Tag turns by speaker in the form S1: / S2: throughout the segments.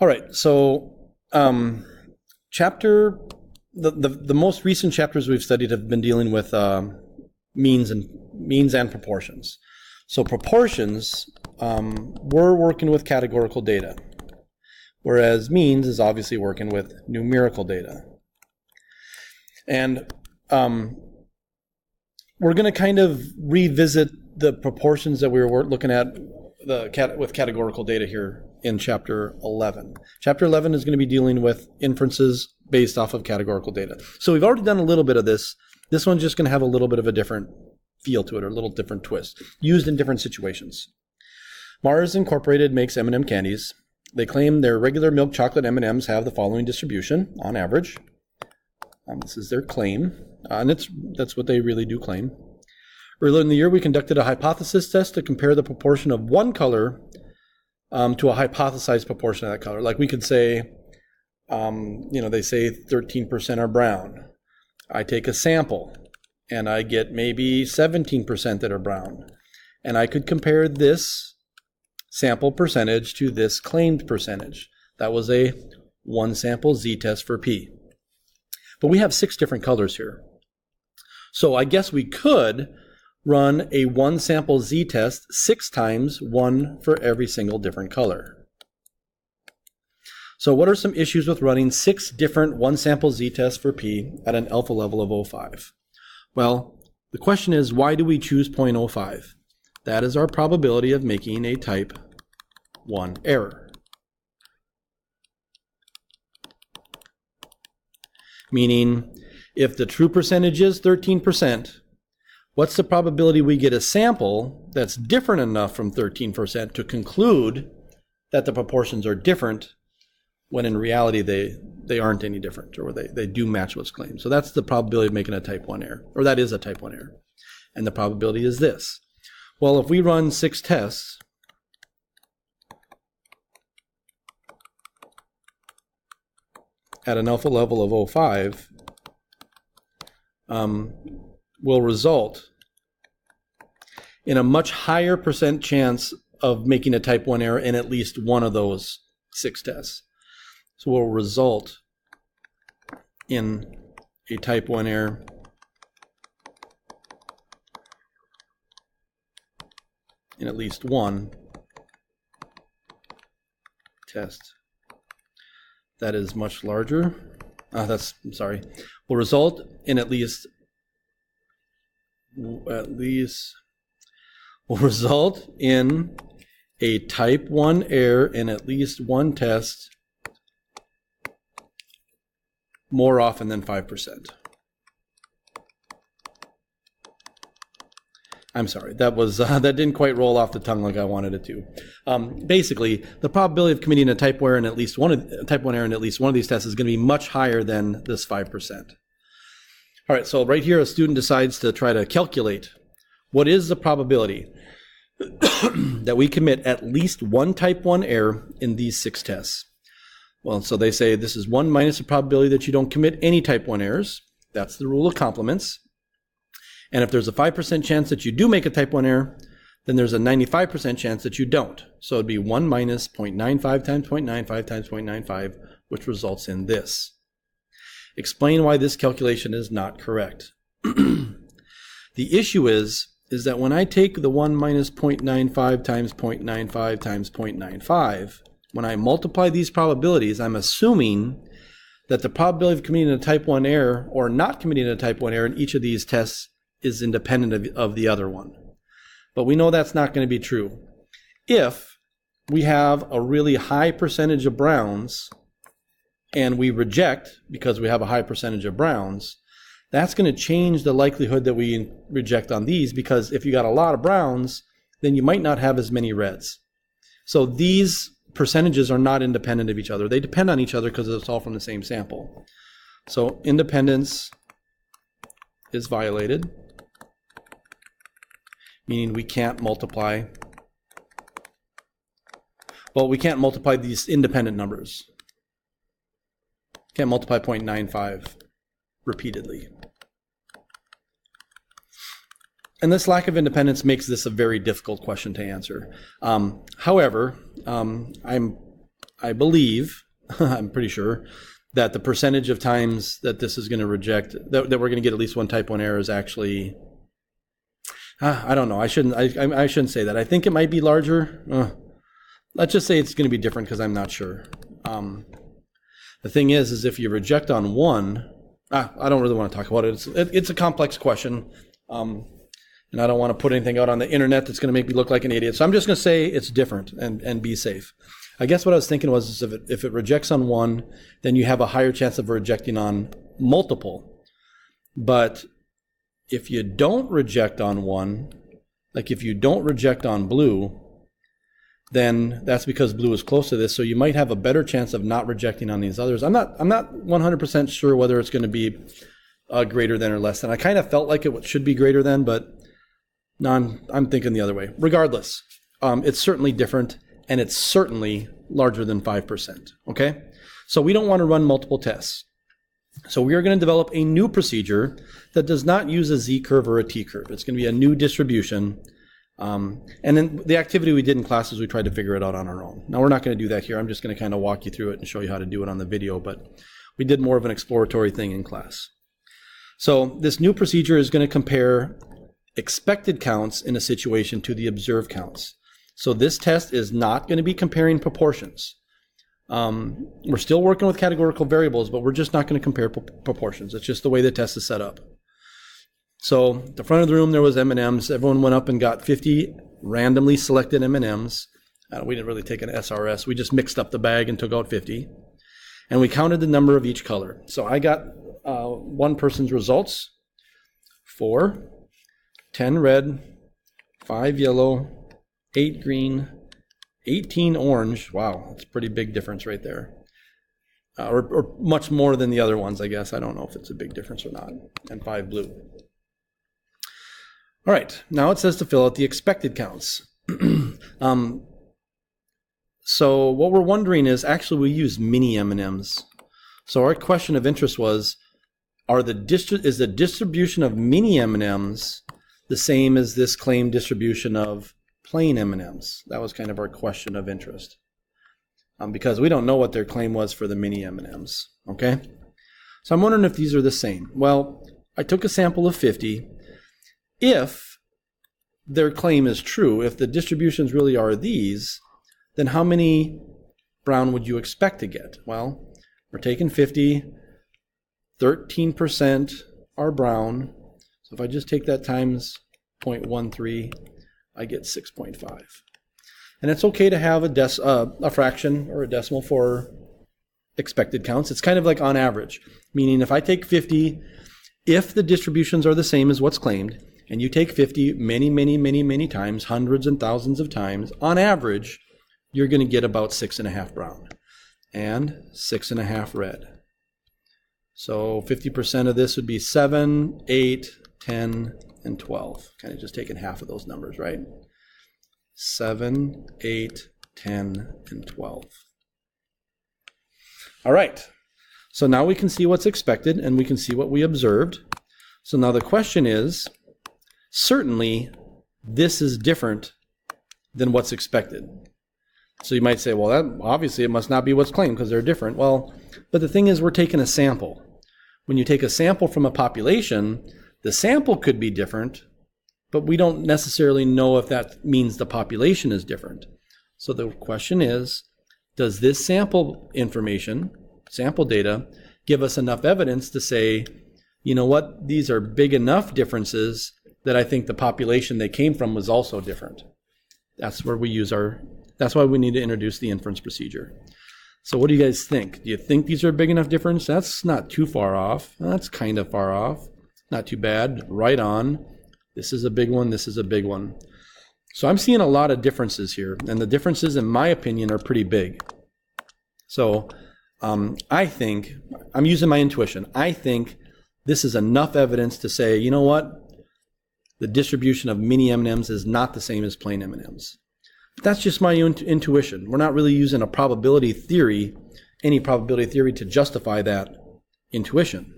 S1: All right, so the most recent chapters we've studied have been dealing with means and proportions. So proportions, we're working with categorical data, whereas means is obviously working with numerical data. And we're going to kind of revisit the proportions that we were looking at with categorical data here in Chapter 11. Chapter 11 is going to be dealing with inferences based off of categorical data. So we've already done a little bit of this. This one's just going to have a little bit of a different feel to it, or a little different twist, used in different situations. Mars Incorporated makes M&M candies. They claim their regular milk chocolate M&Ms have the following distribution on average. This is their claim, and that's what they really do claim. Earlier in the year, we conducted a hypothesis test to compare the proportion of one color to a hypothesized proportion of that color. Like we could say, they say 13% are brown. I take a sample, and I get maybe 17% that are brown. And I could compare this sample percentage to this claimed percentage. That was a one sample z-test for P. But we have 6 different colors here. So I guess we could run a one sample z-test 6 times, one for every single different color. So what are some issues with running 6 different one sample z-tests for P at an alpha level of 0.05? Well, the question is, why do we choose 0.05? That is our probability of making a type 1 error. Meaning, if the true percentage is 13%, what's the probability we get a sample that's different enough from 13% to conclude that the proportions are different, when in reality they aren't any different, or they do match what's claimed. So that's the probability of making a type 1 error, or that is a type 1 error. And the probability is this. Well, if we run 6 tests, at an alpha level of 0.05, will result in a much higher percent chance of making a type 1 error in at least one of those 6 tests. So will result in a type 1 error in at least one test that is much larger. Will result in will result in a type 1 error in at least one test more often than 5%. I'm sorry, that didn't quite roll off the tongue like I wanted it to. Basically, the probability of committing a type 1 error in at least one of these tests is going to be much higher than this 5%. All right, so right here, a student decides to try to calculate what is the probability that we commit at least one type 1 error in these 6 tests. Well, so they say this is 1 minus the probability that you don't commit any type 1 errors. That's the rule of complements. And if there's a 5% chance that you do make a type 1 error, then there's a 95% chance that you don't. So it'd be 1 minus 0.95 times 0.95 times 0.95, which results in this. Explain why this calculation is not correct. The issue is that when I take the 1 minus 0.95 times 0.95 times 0.95, when I multiply these probabilities, I'm assuming that the probability of committing a type 1 error or not committing a type 1 error in each of these tests is independent of the other one. But we know that's not going to be true. If we have a really high percentage of browns and we reject because we have a high percentage of browns, that's going to change the likelihood that we reject on these, because if you got a lot of browns, then you might not have as many reds. So these percentages are not independent of each other. They depend on each other because it's all from the same sample. So independence is violated, meaning we can't multiply. Well, we can't multiply these independent numbers. Can't multiply 0.95 repeatedly. And this lack of independence makes this a very difficult question to answer. However, I'm I believe, I'm pretty sure, that the percentage of times that this is going to reject, that we're going to get at least one type 1 error is actually, I don't know. I shouldn't say that. I think it might be larger. Let's just say it's going to be different because I'm not sure. The thing is if you reject on 1, I don't really want to talk about it. It's a complex question. And I don't want to put anything out on the internet that's going to make me look like an idiot. So I'm just going to say it's different and be safe. I guess what I was thinking was if it rejects on 1, then you have a higher chance of rejecting on multiple. But if you don't reject on 1, like if you don't reject on blue, then that's because blue is close to this. So you might have a better chance of not rejecting on these others. I'm not 100% sure whether it's going to be greater than or less than. I kind of felt like it should be greater than, but no, I'm thinking the other way. Regardless, it's certainly different, and it's certainly larger than 5%, okay? So we don't want to run multiple tests. So we are going to develop a new procedure that does not use a z-curve or a t-curve. It's going to be a new distribution. And then the activity we did in class is we tried to figure it out on our own. Now, we're not going to do that here. I'm just going to kind of walk you through it and show you how to do it on the video, but we did more of an exploratory thing in class. So this new procedure is going to compare expected counts in a situation to the observed counts. So this test is not going to be comparing proportions. We're still working with categorical variables, but we're just not going to compare proportions. It's just the way the test is set up. So at the front of the room, there was M&Ms. Everyone went up and got 50 randomly selected M&Ms. We didn't really take an SRS. We just mixed up the bag and took out 50. And we counted the number of each color. So I got one person's results: 4, 10 red, 5 yellow, 8 green, 18 orange. Wow, that's a pretty big difference right there. Or much more than the other ones, I guess. I don't know if it's a big difference or not. And 5 blue. All right, now it says to fill out the expected counts. So what we're wondering is, actually we use mini M&Ms. So our question of interest was, is the distribution of mini M&Ms the same as this claimed distribution of plain M&Ms? That was kind of our question of interest. Because we don't know what their claim was for the mini M&Ms, okay? So I'm wondering if these are the same. Well, I took a sample of 50. If their claim is true, if the distributions really are these, then how many brown would you expect to get? Well, we're taking 50, 13% are brown. So if I just take that times 0.13, I get 6.5. And it's okay to have a fraction or a decimal for expected counts. It's kind of like on average, meaning if I take 50, if the distributions are the same as what's claimed, and you take 50 many times, hundreds and thousands of times, on average, you're going to get about 6.5 brown and 6.5 red. So 50% of this would be 7, 8, 10, and 12. Kind of just taking half of those numbers, right? 7, 8, 10, and 12. All right. So now we can see what's expected, and we can see what we observed. So now the question is, certainly this is different than what's expected. So you might say, well, that obviously it must not be what's claimed because they're different. Well, but the thing is, we're taking a sample. When you take a sample from a population, the sample could be different, but we don't necessarily know if that means the population is different. So the question is, does this sample information, sample data, give us enough evidence to say, you know what, these are big enough differences that I think the population they came from was also different. That's where we use that's why we need to introduce the inference procedure. So what do you guys think? Do you think these are a big enough difference? That's not too far off. That's kind of far off. Not too bad. Right on. This is a big one. This is a big one. So I'm seeing a lot of differences here, and the differences, in my opinion, are pretty big. So I think, I'm using my intuition, I think this is enough evidence to say, you know what? The distribution of mini M&Ms is not the same as plain M&Ms. That's just my intuition. We're not really using a probability theory, any probability theory, to justify that intuition.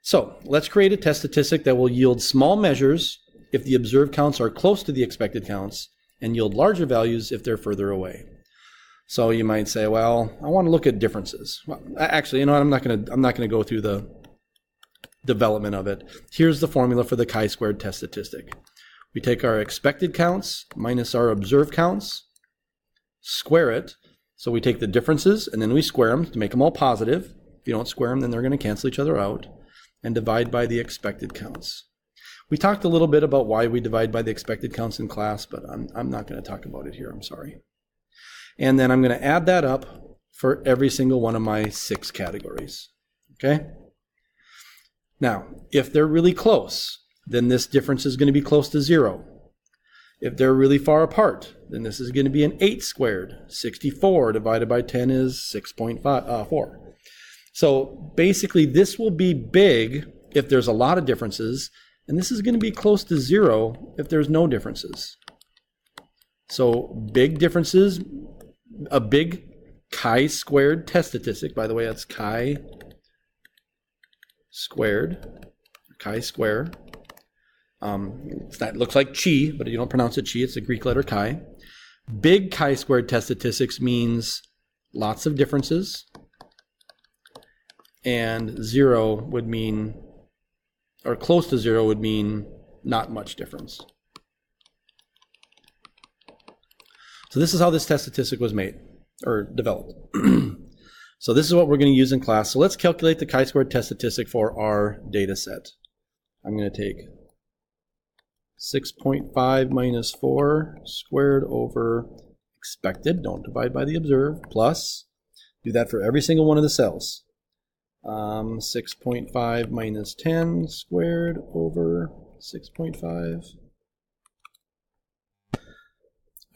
S1: So let's create a test statistic that will yield small measures if the observed counts are close to the expected counts and yield larger values if they're further away. So you might say, well, I want to look at differences. Well, actually, you know what? I'm not going to go through the development of it. Here's the formula for the chi-squared test statistic. We take our expected counts minus our observed counts, square it. So we take the differences and then we square them to make them all positive. If you don't square them, then they're going to cancel each other out, and divide by the expected counts. We talked a little bit about why we divide by the expected counts in class, but I'm not going to talk about it here. I'm sorry. And then I'm going to add that up for every single one of my 6 categories. Okay? Now, if they're really close, then this difference is going to be close to 0. If they're really far apart, then this is going to be an 8 squared. 64 divided by 10 is 6.4. So basically, this will be big if there's a lot of differences, and this is going to be close to 0 if there's no differences. So big differences, a big chi-squared test statistic, by the way, that's chi-squared, chi-square. It looks like chi, but you don't pronounce it chi, it's the Greek letter chi. Big chi-squared test statistics means lots of differences, and 0 would mean, or close to 0 would mean not much difference. So this is how this test statistic was made, or developed. So this is what we're going to use in class. So let's calculate the chi-squared test statistic for our data set. I'm going to take 6.5 minus 4 squared over expected, don't divide by the observed, plus, do that for every single one of the cells. 6.5 minus 10 squared over 6.5.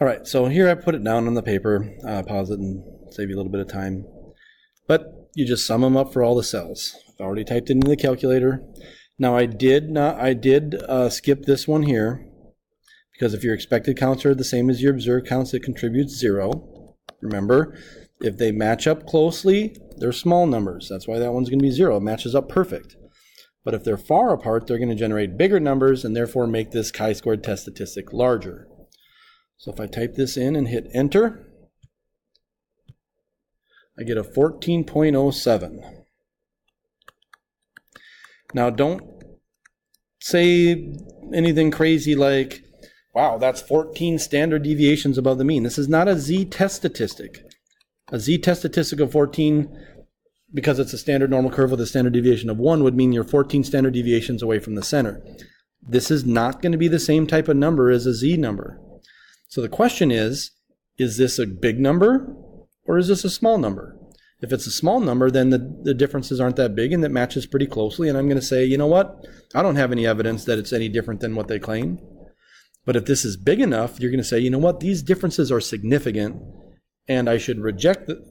S1: All right, so here I put it down on the paper. Pause it and save you a little bit of time. But you just sum them up for all the cells. I've already typed it into the calculator. Now I did skip this one here, because if your expected counts are the same as your observed counts, it contributes 0. Remember, if they match up closely, they're small numbers. That's why that one's going to be 0. It matches up perfect. But if they're far apart, they're going to generate bigger numbers and therefore make this chi-squared test statistic larger. So if I type this in and hit enter, I get a 14.07. Now don't say anything crazy like, wow, that's 14 standard deviations above the mean. This is not a z-test statistic. A z-test statistic of 14, because it's a standard normal curve with a standard deviation of 1, would mean you're 14 standard deviations away from the center. This is not going to be the same type of number as a z number. So the question is this a big number or is this a small number? If it's a small number, then the differences aren't that big and that matches pretty closely. And I'm going to say, you know what? I don't have any evidence that it's any different than what they claim. But if this is big enough, you're going to say, you know what? These differences are significant and I should reject the,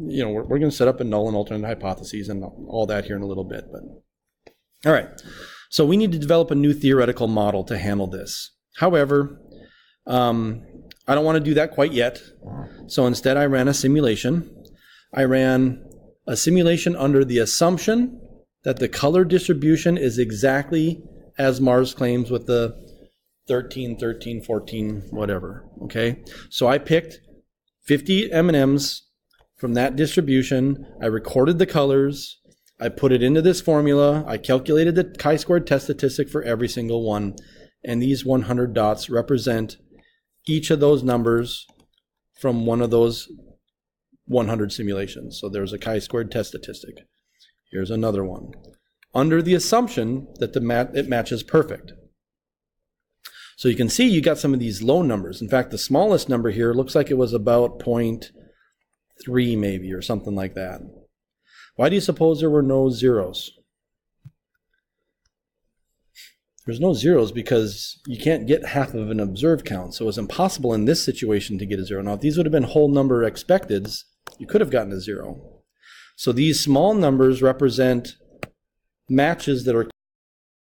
S1: you know, we're going to set up a null and alternate hypotheses and all that here in a little bit. But all right. So we need to develop a new theoretical model to handle this. However, I don't want to do that quite yet. So instead I ran a simulation. I ran a simulation under the assumption that the color distribution is exactly as Mars claims with the 13, 13, 14, whatever, okay? So I picked 50 M&Ms from that distribution. I recorded the colors. I put it into this formula. I calculated the chi-squared test statistic for every single one. And these 100 dots represent each of those numbers from one of those 100 simulations. So there's a chi-squared test statistic. Here's another one. Under the assumption that it matches perfect. So you can see you got some of these low numbers. In fact, the smallest number here looks like it was about 0.3 maybe or something like that. Why do you suppose there were no zeros? There's no zeros because you can't get half of an observed count. So it's impossible in this situation to get a 0. Now, if these would have been whole number expecteds, you could have gotten a 0. So these small numbers represent matches that are